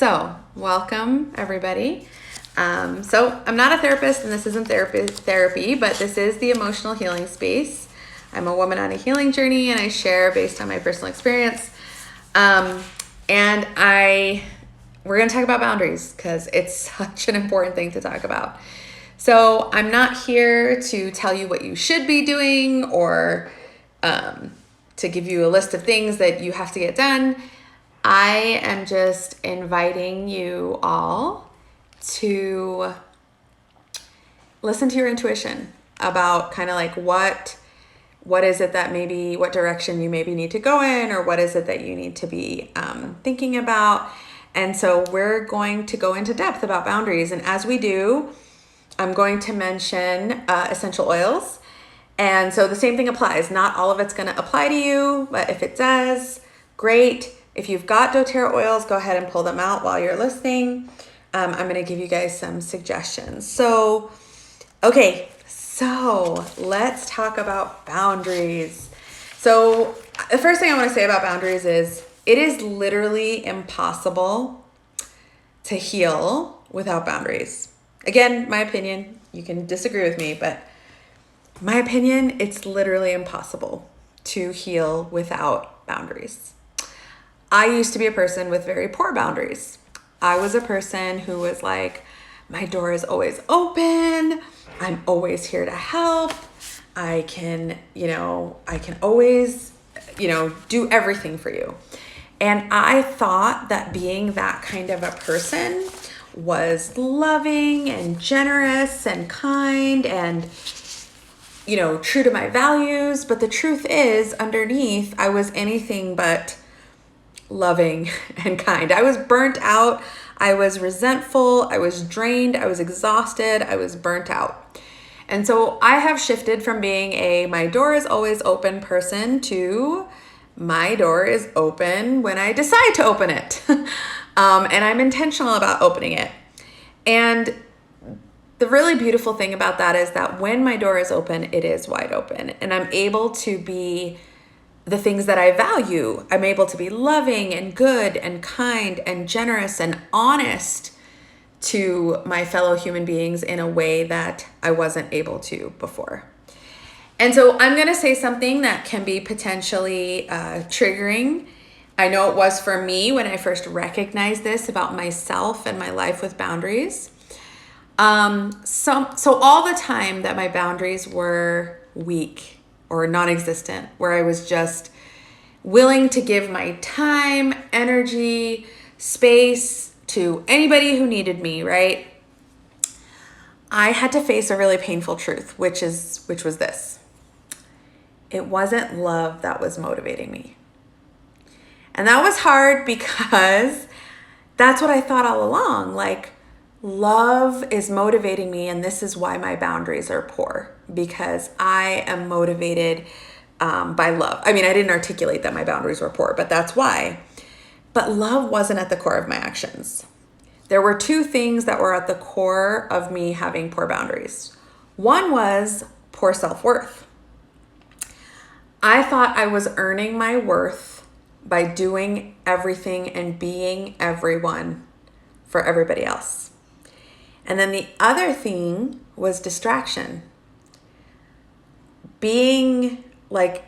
So, welcome everybody. So I'm not a therapist and this isn't therapy, but this is the emotional healing space. I'm a woman on a healing journey and I share based on my personal experience. And we're going to talk about boundaries because it's such an important thing to talk about. So I'm not here to tell you what you should be doing or to give you a list of things that you have to get done. I am just inviting you all to listen to your intuition about kind of like what is it that maybe, what direction you maybe need to go in, or what is it that you need to be thinking about. And so we're going to go into depth about boundaries. And as we do, I'm going to mention essential oils. And so the same thing applies. Not all of it's going to apply to you, but if it does, great. If you've got doTERRA oils, go ahead and pull them out while you're listening. I'm going to give you guys some suggestions. So let's talk about boundaries. So the first thing I want to say about boundaries is it is literally impossible to heal without boundaries. Again, my opinion, you can disagree with me, but my opinion, it's literally impossible to heal without boundaries. I used to be a person with very poor boundaries. I was a person who was like, my door is always open. I'm always here to help. I can always, do everything for you. And I thought that being that kind of a person was loving and generous and kind and, true to my values. But the truth is, underneath, I was anything but loving and kind. I was burnt out. I was resentful. I was drained. I was exhausted. I was burnt out. And so I have shifted from being my door is always open person to my door is open when I decide to open it. And I'm intentional about opening it. And the really beautiful thing about that is that when my door is open, it is wide open. And I'm able to be the things that I value. I'm able to be loving and good and kind and generous and honest to my fellow human beings in a way that I wasn't able to before. And so I'm going to say something that can be potentially triggering. I know it was for me when I first recognized this about myself and my life with boundaries. So all the time that my boundaries were weak or non-existent, where I was just willing to give my time, energy, space to anybody who needed me, right? I had to face a really painful truth, which was this. It wasn't love that was motivating me. And that was hard because that's what I thought all along. Like, love is motivating me, and this is why my boundaries are poor, because I am motivated by love. I mean, I didn't articulate that my boundaries were poor, but that's why. But love wasn't at the core of my actions. There were two things that were at the core of me having poor boundaries. One was poor self-worth. I thought I was earning my worth by doing everything and being everyone for everybody else. And then the other thing was distraction. Being like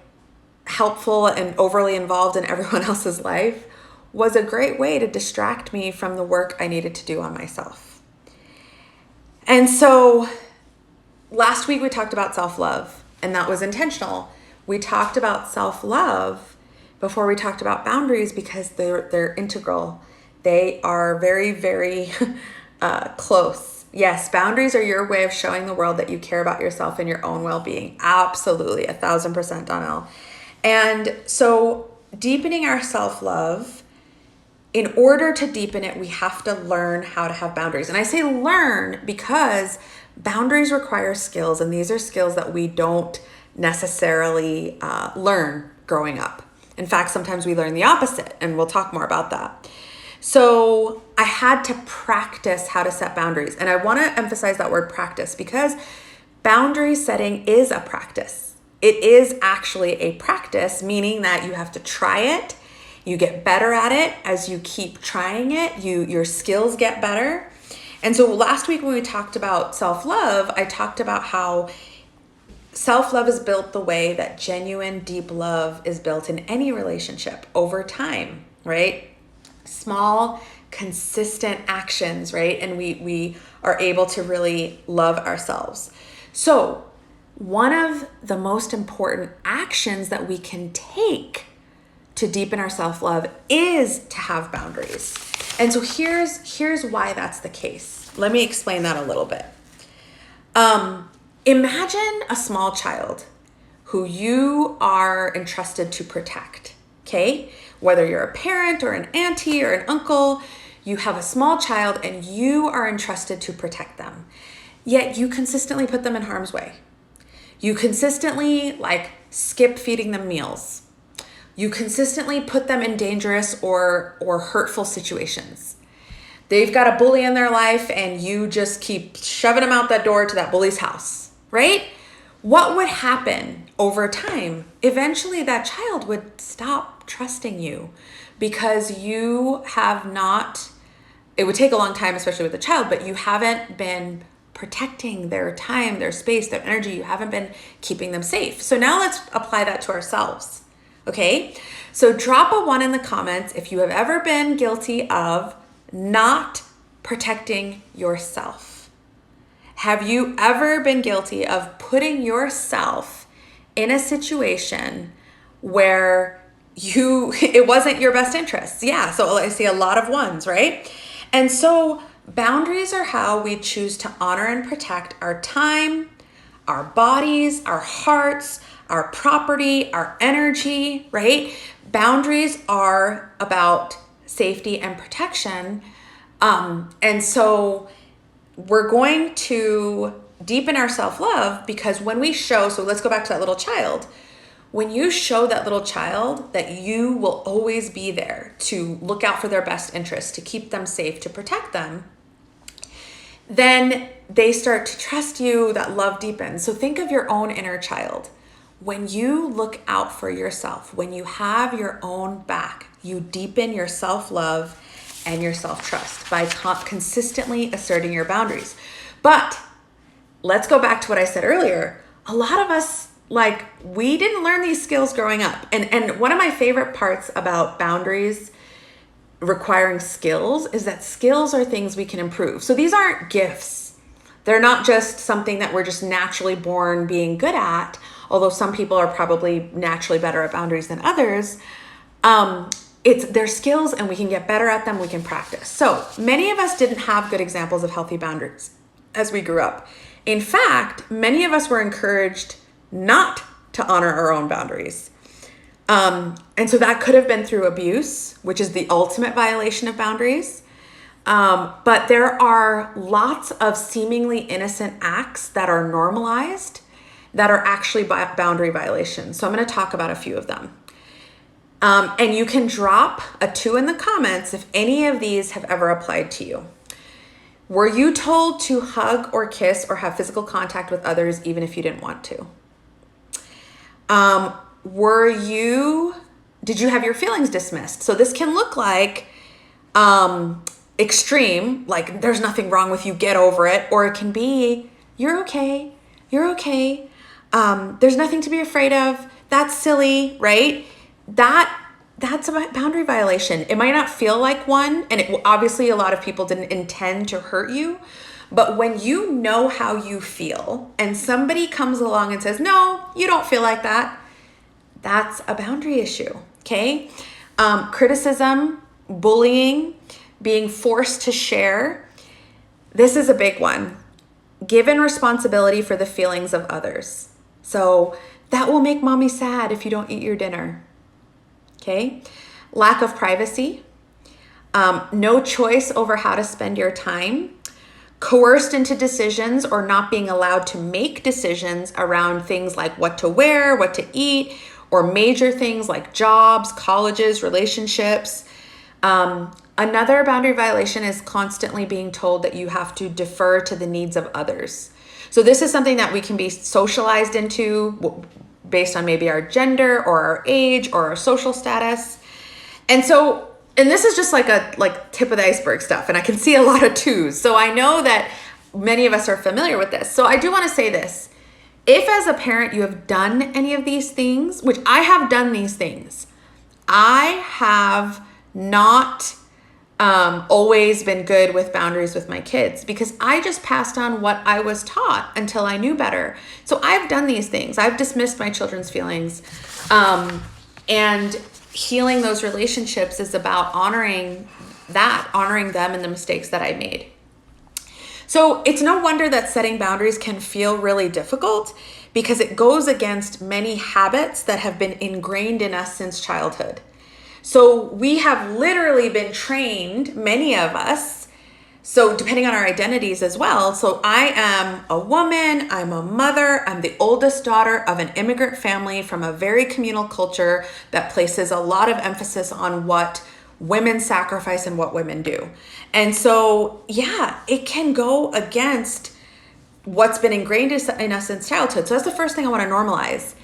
helpful and overly involved in everyone else's life was a great way to distract me from the work I needed to do on myself. And so last week we talked about self-love, and that was intentional. We talked about self-love before we talked about boundaries because they're integral. They are very, very close. Yes, boundaries are your way of showing the world that you care about yourself and your own well-being. Absolutely, 1,000%, Donnell. And so deepening our self-love, in order to deepen it, we have to learn how to have boundaries. And I say learn because boundaries require skills, and these are skills that we don't necessarily learn growing up. In fact, sometimes we learn the opposite, and we'll talk more about that. So I had to practice how to set boundaries. And I want to emphasize that word practice because boundary setting is a practice. It is actually a practice, meaning that you have to try it You get better at it as you keep trying it. Your skills get better. And so last week when we talked about self-love, I talked about how self-love is built the way that genuine, deep love is built in any relationship over time, right? Small, consistent actions, right? And we are able to really love ourselves. So one of the most important actions that we can take to deepen our self-love is to have boundaries. And so here's why that's the case. Let me explain that a little bit. Imagine a small child who you are entrusted to protect, okay? Whether you're a parent or an auntie or an uncle, you have a small child and you are entrusted to protect them. Yet you consistently put them in harm's way. You consistently skip feeding them meals. You consistently put them in dangerous or hurtful situations. They've got a bully in their life and you just keep shoving them out that door to that bully's house, right? What would happen over time? Eventually that child would stop trusting you because you have not, it would take a long time, especially with a child, but you haven't been protecting their time, their space, their energy. You haven't been keeping them safe. So now let's apply that to ourselves. Okay, so drop a 1 in the comments if you have ever been guilty of not protecting yourself. Have you ever been guilty of putting yourself in a situation where it wasn't your best interests? Yeah, so I see a lot of 1s, right? And so boundaries are how we choose to honor and protect our time, our bodies, our hearts, our property, our energy, right? Boundaries are about safety and protection. And so we're going to deepen our self-love because when we show, so let's go back to that little child. When you show that little child that you will always be there to look out for their best interests, to keep them safe, to protect them, then they start to trust you, that love deepens. So think of your own inner child. When you look out for yourself, when you have your own back, you deepen your self-love and your self-trust by consistently asserting your boundaries. But let's go back to what I said earlier. A lot of us, we didn't learn these skills growing up. And one of my favorite parts about boundaries requiring skills is that skills are things we can improve. So these aren't gifts. They're not just something that we're just naturally born being good at, although some people are probably naturally better at boundaries than others. They're skills and we can get better at them, we can practice. So many of us didn't have good examples of healthy boundaries as we grew up. In fact, many of us were encouraged not to honor our own boundaries. And so that could have been through abuse, which is the ultimate violation of boundaries. But there are lots of seemingly innocent acts that are normalized that are actually boundary violations. So I'm going to talk about a few of them. And you can drop a 2 in the comments if any of these have ever applied to you. Were you told to hug or kiss or have physical contact with others even if you didn't want to? Did you have your feelings dismissed? So this can look like extreme, like there's nothing wrong with you, get over it. Or it can be, you're okay. There's nothing to be afraid of. That's silly, right? That's a boundary violation. It might not feel like one, and obviously a lot of people didn't intend to hurt you, but when you know how you feel and somebody comes along and says, no, you don't feel like that, that's a boundary issue, okay? Criticism, bullying, being forced to share. This is a big one. Given responsibility for the feelings of others. So that will make mommy sad if you don't eat your dinner. Okay. Lack of privacy. No choice over how to spend your time. Coerced into decisions or not being allowed to make decisions around things like what to wear, what to eat, or major things like jobs, colleges, relationships. Another boundary violation is constantly being told that you have to defer to the needs of others. So this is something that we can be socialized into based on maybe our gender or our age or our social status. And so, and this is just like a tip of the iceberg stuff, and I can see a lot of twos. So I know that many of us are familiar with this. So I do want to say this. If as a parent you have done any of these things, which I have done these things, I have not always been good with boundaries with my kids because I just passed on what I was taught until I knew better. So I've done these things. I've dismissed my children's feelings. And healing those relationships is about honoring them and the mistakes that I made. So it's no wonder that setting boundaries can feel really difficult because it goes against many habits that have been ingrained in us since childhood. So we have literally been trained, many of us, so depending on our identities as well. So I am a woman, I'm a mother, I'm the oldest daughter of an immigrant family from a very communal culture that places a lot of emphasis on what women sacrifice and what women do. And so, yeah, it can go against what's been ingrained in us since childhood. So that's the first thing I want to normalize.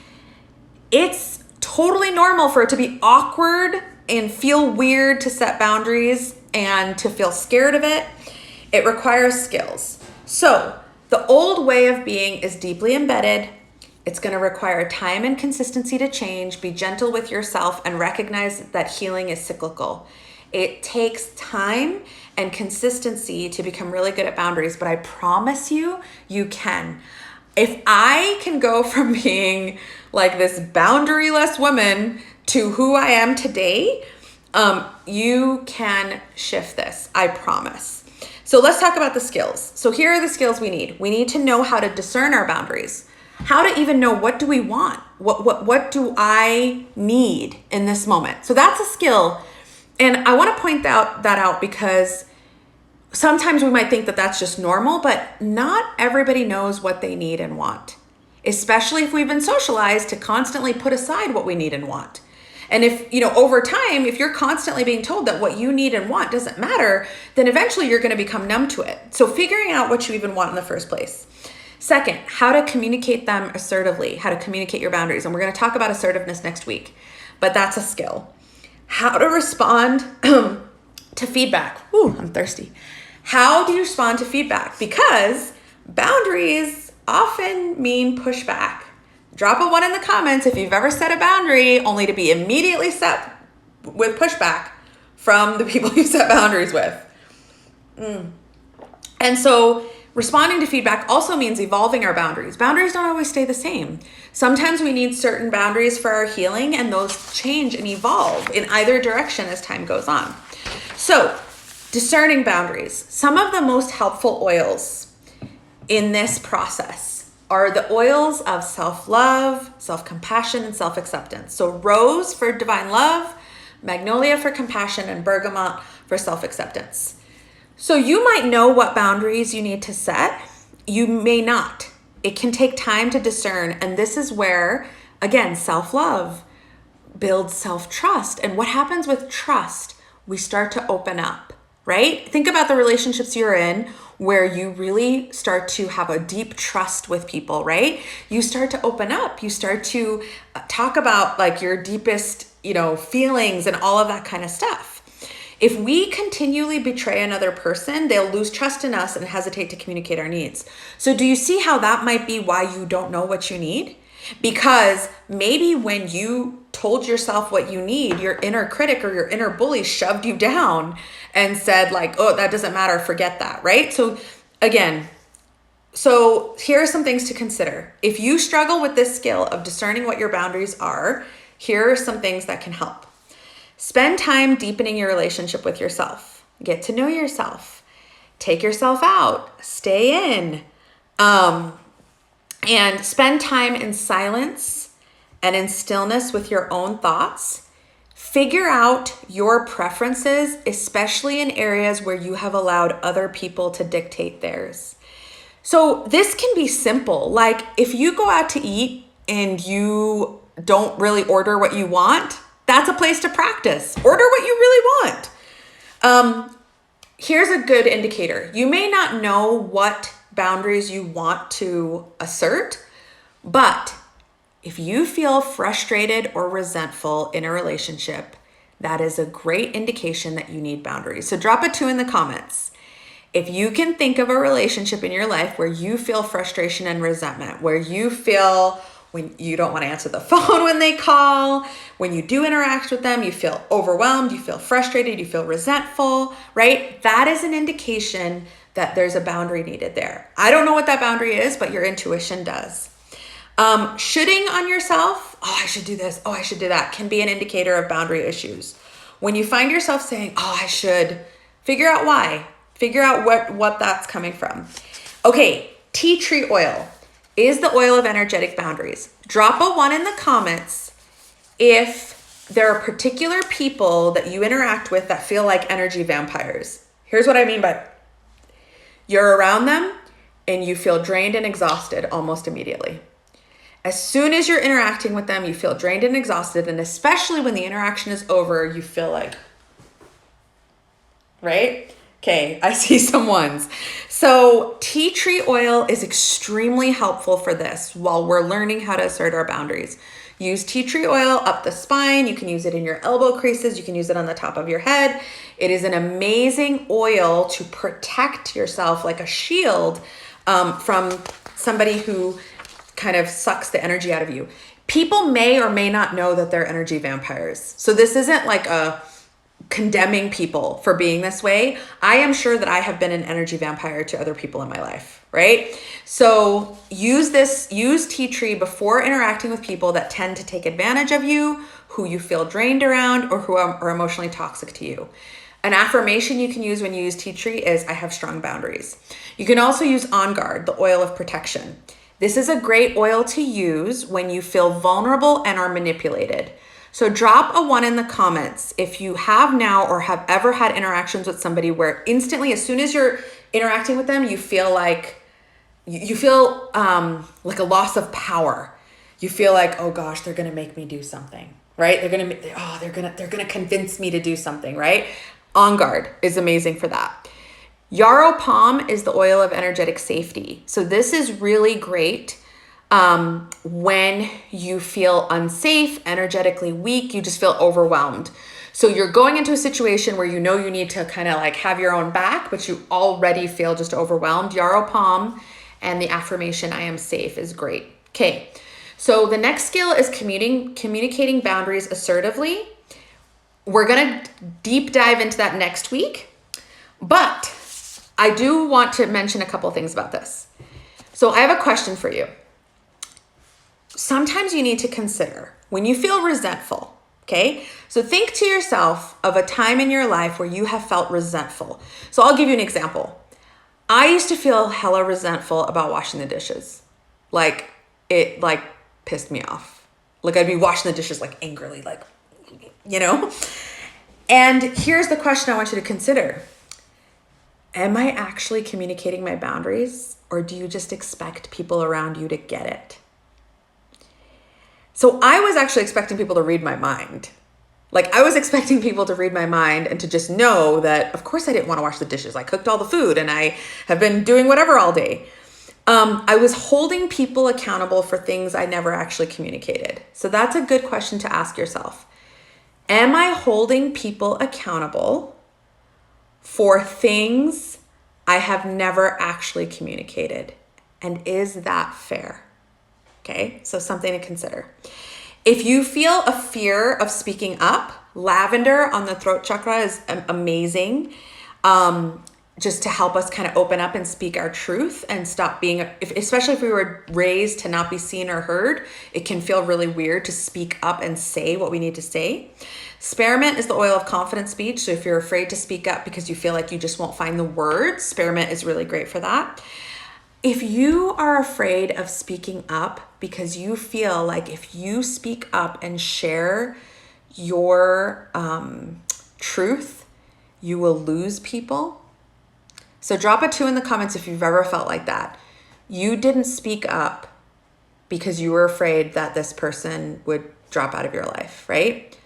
It's totally normal for it to be awkward and feel weird to set boundaries and to feel scared of it. It requires skills. So the old way of being is deeply embedded. It's going to require time and consistency to change. Be gentle with yourself and recognize that healing is cyclical. It takes time and consistency to become really good at boundaries, but I promise you, you can. If I can go from being like this boundaryless woman to who I am today, you can shift this, I promise. So let's talk about the skills. So here are the skills we need. We need to know how to discern our boundaries, how to even know what do we want, what do I need in this moment. So that's a skill. And I want to point that out because sometimes we might think that that's just normal, but not everybody knows what they need and want, especially if we've been socialized to constantly put aside what we need and want. And if, over time, if you're constantly being told that what you need and want doesn't matter, then eventually you're going to become numb to it. So figuring out what you even want in the first place. Second, how to communicate them assertively, how to communicate your boundaries. And we're going to talk about assertiveness next week, but that's a skill. How to respond to feedback. Ooh, I'm thirsty. How do you respond to feedback? Because boundaries often mean pushback. Drop a 1 in the comments if you've ever set a boundary only to be immediately set with pushback from the people you set boundaries with. And so responding to feedback also means evolving our boundaries. Boundaries don't always stay the same. Sometimes we need certain boundaries for our healing, and those change and evolve in either direction as time goes on. So, discerning boundaries. Some of the most helpful oils in this process are the oils of self-love, self-compassion, and self-acceptance. So rose for divine love, magnolia for compassion, and bergamot for self-acceptance. So you might know what boundaries you need to set. You may not. It can take time to discern. And this is where, again, self-love builds self-trust. And what happens with trust? We start to open up, right? Think about the relationships you're in where you really start to have a deep trust with people, right? You start to open up. You start to talk about like your deepest, feelings and all of that kind of stuff. If we continually betray another person, they'll lose trust in us and hesitate to communicate our needs. So do you see how that might be why you don't know what you need? Because maybe when you told yourself what you need, your inner critic or your inner bully shoved you down and said like, oh, that doesn't matter, forget that, right? So again, here are some things to consider. If you struggle with this skill of discerning what your boundaries are, here are some things that can help. Spend time deepening your relationship with yourself. Get to know yourself. Take yourself out. Stay in. And spend time in silence and in stillness with your own thoughts. Figure out your preferences, especially in areas where you have allowed other people to dictate theirs. So this can be simple. Like if you go out to eat and you don't really order what you want, that's a place to practice. Order what you really want. Here's a good indicator. You may not know what boundaries you want to assert, but if you feel frustrated or resentful in a relationship, that is a great indication that you need boundaries. So drop a 2 in the comments. If you can think of a relationship in your life where you feel frustration and resentment, where you feel when you don't want to answer the phone when they call, when you do interact with them, you feel overwhelmed, you feel frustrated, you feel resentful, right? That is an indication that there's a boundary needed there. I don't know what that boundary is, but your intuition does. Shoulding on yourself, oh, I should do this, oh, I should do that, can be an indicator of boundary issues. When you find yourself saying, oh, I should, figure out why. Figure out what that's coming from. Okay, tea tree oil is the oil of energetic boundaries. Drop a 1 in the comments if there are particular people that you interact with that feel like energy vampires. Here's what I mean by you're around them and you feel drained and exhausted almost immediately. As soon as you're interacting with them, you feel drained and exhausted, and especially when the interaction is over, you feel like, right? Okay, I see some ones. So tea tree oil is extremely helpful for this while we're learning how to assert our boundaries. Use tea tree oil up the spine. You can use it in your elbow creases. You can use it on the top of your head. It is an amazing oil to protect yourself like a shield from somebody who kind of sucks the energy out of you. People may or may not know that they're energy vampires. So this isn't like a condemning people for being this way. I am sure that I have been an energy vampire to other people in my life, right? So use tea tree before interacting with people that tend to take advantage of you, who you feel drained around, or who are emotionally toxic to you. An affirmation you can use when you use tea tree is, I have strong boundaries. You can also use On Guard, the oil of protection. This is a great oil to use when you feel vulnerable and are manipulated. So drop a 1 in the comments if you have now or have ever had interactions with somebody where instantly, as soon as you're interacting with them, you feel like like a loss of power. You feel like, oh gosh, they're gonna make me do something, right? They're gonna convince me to do something, right? On Guard is amazing for that. Yarrow Palm is the oil of energetic safety. So this is really great when you feel unsafe, energetically weak, you just feel overwhelmed. So you're going into a situation where you know you need to kind of like have your own back, but you already feel just overwhelmed. Yarrow Palm and the affirmation, I am safe, is great. Okay, so the next skill is communicating boundaries assertively. We're gonna deep dive into that next week, but I do want to mention a couple things about this. So I have a question for you. Sometimes you need to consider when you feel resentful, okay? So think to yourself of a time in your life where you have felt resentful. So I'll give you an example. I used to feel hella resentful about washing the dishes. Like it pissed me off. Like I'd be washing the dishes like angrily, like, you know? And here's the question I want you to consider. Am I actually communicating my boundaries, or do you just expect people around you to get it? So I was actually expecting people to read my mind. Like I was expecting people to read my mind and to just know that, of course I didn't want to wash the dishes. I cooked all the food and I have been doing whatever all day. I was holding people accountable for things I never actually communicated. So that's a good question to ask yourself. Am I holding people accountable for things I have never actually communicated? And is that fair? Okay, so something to consider. If you feel a fear of speaking up, lavender on the throat chakra is amazing, just to help us kind of open up and speak our truth and stop being, especially if we were raised to not be seen or heard, it can feel really weird to speak up and say what we need to say. Spearmint is the oil of confident speech. So if you're afraid to speak up because you feel like you just won't find the words, spearmint is really great for that. If you are afraid of speaking up because you feel like if you speak up and share your truth, you will lose people. So drop a 2 in the comments if you've ever felt like that. You didn't speak up because you were afraid that this person would drop out of your life, right?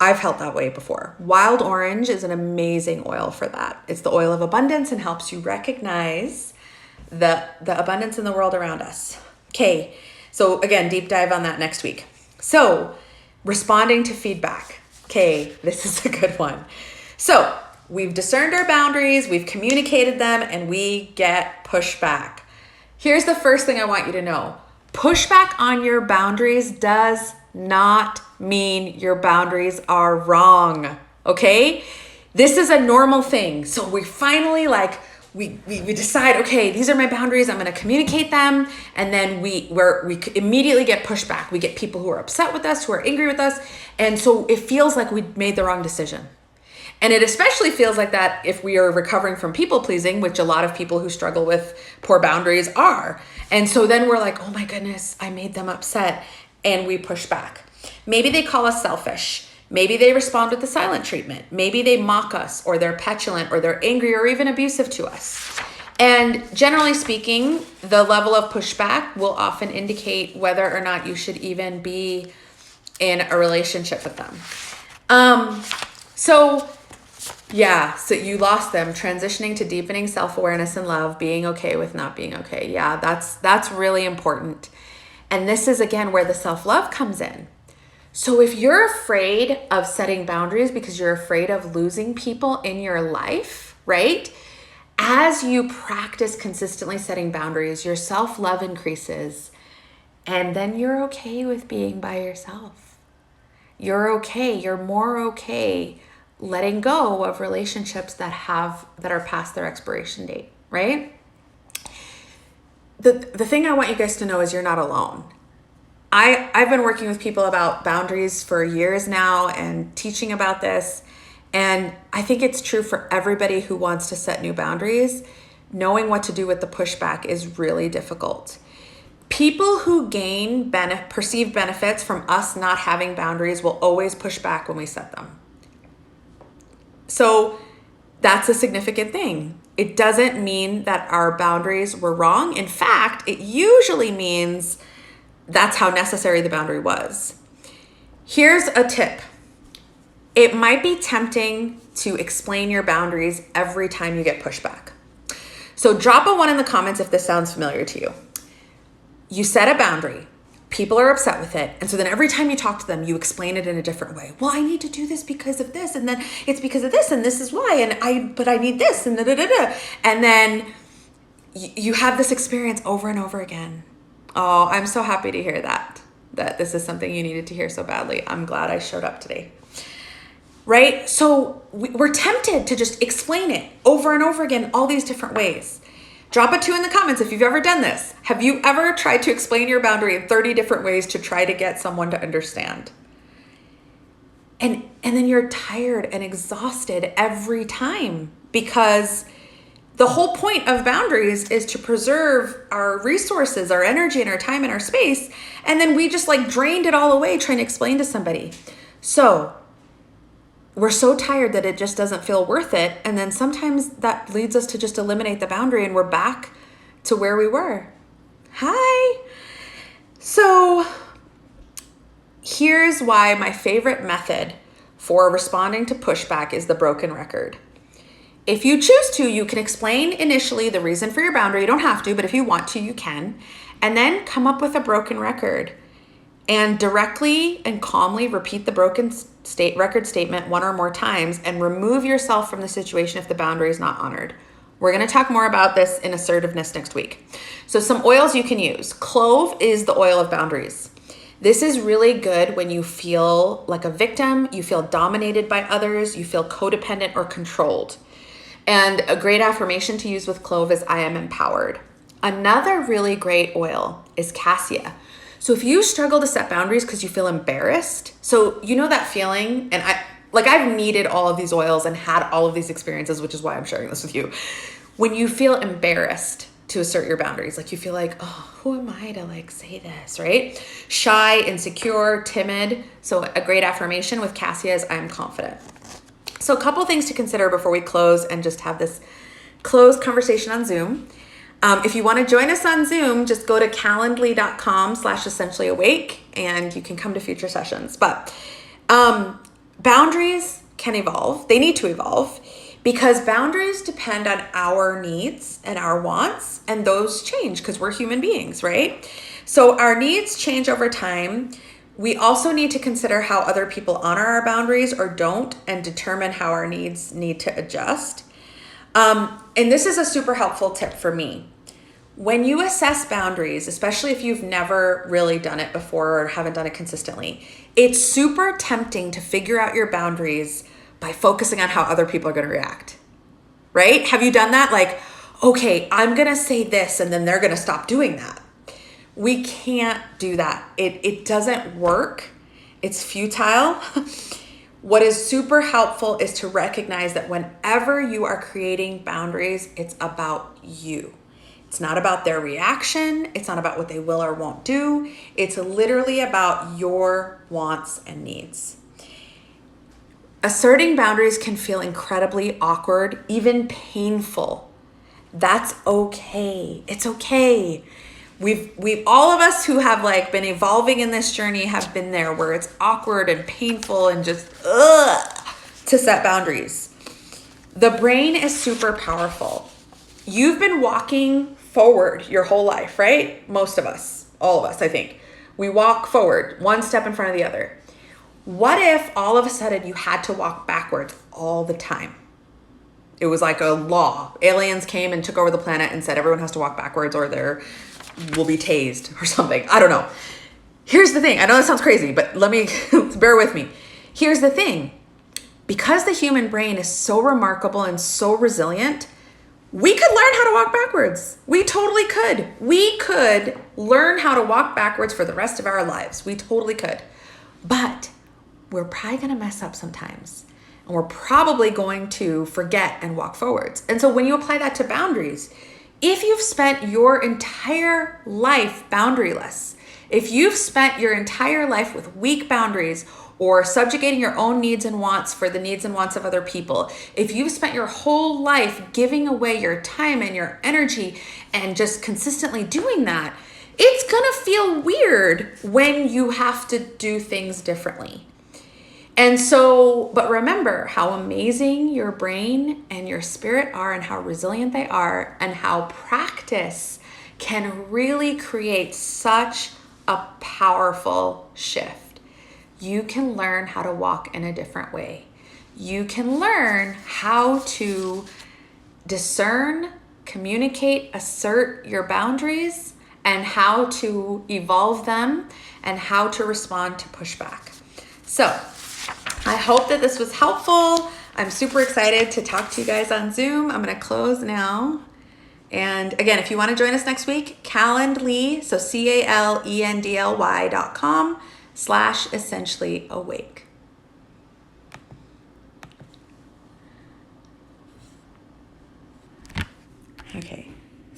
I've felt that way before. Wild orange is an amazing oil for that. It's the oil of abundance and helps you recognize the abundance in the world around us. Okay, so again, deep dive on that next week. So responding to feedback. Okay, this is a good one. So we've discerned our boundaries, we've communicated them, and we get pushback. Here's the first thing I want you to know. Pushback on your boundaries does not mean your boundaries are wrong, okay? This is a normal thing. So we finally we decide, okay, these are my boundaries. I'm going to communicate them. And then we immediately get pushback. We get people who are upset with us, who are angry with us. And so it feels like we made the wrong decision. And it especially feels like that if we are recovering from people pleasing, which a lot of people who struggle with poor boundaries are. And so then we're like, oh my goodness, I made them upset. And we push back. Maybe they call us selfish. Maybe they respond with the silent treatment. Maybe they mock us, or they're petulant, or they're angry, or even abusive to us. And generally speaking, the level of pushback will often indicate whether or not you should even be in a relationship with them. So you lost them, transitioning to deepening self-awareness and love, being okay with not being okay. Yeah, that's really important. And this is, again, where the self-love comes in. So if you're afraid of setting boundaries because you're afraid of losing people in your life, right? As you practice consistently setting boundaries, your self-love increases, and then you're okay with being by yourself. You're more okay letting go of relationships that are past their expiration date, right? The thing I want you guys to know is you're not alone. I've been working with people about boundaries for years now and teaching about this. And I think it's true for everybody who wants to set new boundaries. Knowing what to do with the pushback is really difficult. People who gain perceived benefits from us not having boundaries will always push back when we set them. So that's a significant thing. It doesn't mean that our boundaries were wrong. In fact, it usually means that's how necessary the boundary was. Here's a tip. It might be tempting to explain your boundaries every time you get pushback. So drop a 1 in the comments if this sounds familiar to you. You set a boundary. People are upset with it. And so then every time you talk to them, you explain it in a different way. Well, I need to do this because of this. And then it's because of this. And this is why. But I need this. And da-da-da-da. And then you have this experience over and over again. Oh, I'm so happy to hear that this is something you needed to hear so badly. I'm glad I showed up today. Right? So we're tempted to just explain it over and over again, all these different ways. Drop a 2 in the comments if you've ever done this. Have you ever tried to explain your boundary in 30 different ways to try to get someone to understand? And then you're tired and exhausted every time, because the whole point of boundaries is to preserve our resources, our energy, and our time and our space. And then we just drained it all away trying to explain to somebody. So we're so tired that it just doesn't feel worth it. And then sometimes that leads us to just eliminate the boundary and we're back to where we were. Hi. So here's why my favorite method for responding to pushback is the broken record. If you choose to, you can explain initially the reason for your boundary. You don't have to, but if you want to, you can. And then come up with a broken record and directly and calmly repeat the broken record statement 1 or more times and remove yourself from the situation if the boundary is not honored. We're going to talk more about this in assertiveness next week. So some oils you can use. Clove is the oil of boundaries. This is really good when you feel like a victim, you feel dominated by others, you feel codependent or controlled. And a great affirmation to use with clove is I am empowered. Another really great oil is cassia. So if you struggle to set boundaries because you feel embarrassed, so you know that feeling, and I've needed all of these oils and had all of these experiences, which is why I'm sharing this with you. When you feel embarrassed to assert your boundaries, you feel like, oh, who am I to say this, right? Shy, insecure, timid. So a great affirmation with cassia is I am confident. So a couple things to consider before we close and just have this closed conversation on Zoom. If you want to join us on Zoom, just go to calendly.com/essentiallyawake and you can come to future sessions. But boundaries can evolve. They need to evolve because boundaries depend on our needs and our wants, and those change because we're human beings, right? So our needs change over time. We also need to consider how other people honor our boundaries or don't, and determine how our needs need to adjust. And this is a super helpful tip for me. When you assess boundaries, especially if you've never really done it before or haven't done it consistently, it's super tempting to figure out your boundaries by focusing on how other people are going to react, right? Have you done that? Like, okay, I'm going to say this and then they're going to stop doing that. We can't do that. It doesn't work. It's futile. What is super helpful is to recognize that whenever you are creating boundaries, it's about you. It's not about their reaction. It's not about what they will or won't do. It's literally about your wants and needs. Asserting boundaries can feel incredibly awkward, even painful. That's okay. It's okay. We've all of us who have like been evolving in this journey have been there where it's awkward and painful and just to set boundaries. The brain is super powerful. You've been walking forward your whole life, right? Most of us, all of us, I think. We walk forward, one step in front of the other. What if all of a sudden you had to walk backwards all the time? It was like a law. Aliens came and took over the planet and said everyone has to walk backwards or they're will be tased or something. I don't know. Here's the thing. I know that sounds crazy, but let me bear with me. Here's the thing. Because the human brain is so remarkable and so resilient, we could learn how to walk backwards. We totally could. We could learn how to walk backwards for the rest of our lives. We totally could. But we're probably going to mess up sometimes. And we're probably going to forget and walk forwards. And so when you apply that to boundaries, if you've spent your entire life boundaryless, if you've spent your entire life with weak boundaries or subjugating your own needs and wants for the needs and wants of other people, if you've spent your whole life giving away your time and your energy and just consistently doing that, it's gonna feel weird when you have to do things differently. And so, but remember how amazing your brain and your spirit are and how resilient they are and how practice can really create such a powerful shift. You can learn how to walk in a different way. You can learn how to discern, communicate, assert your boundaries, and how to evolve them and how to respond to pushback. So, I hope that this was helpful. I'm super excited to talk to you guys on Zoom. I'm going to close now. And again, if you want to join us next week, Calendly, so calendly.com/essentially awake. Okay.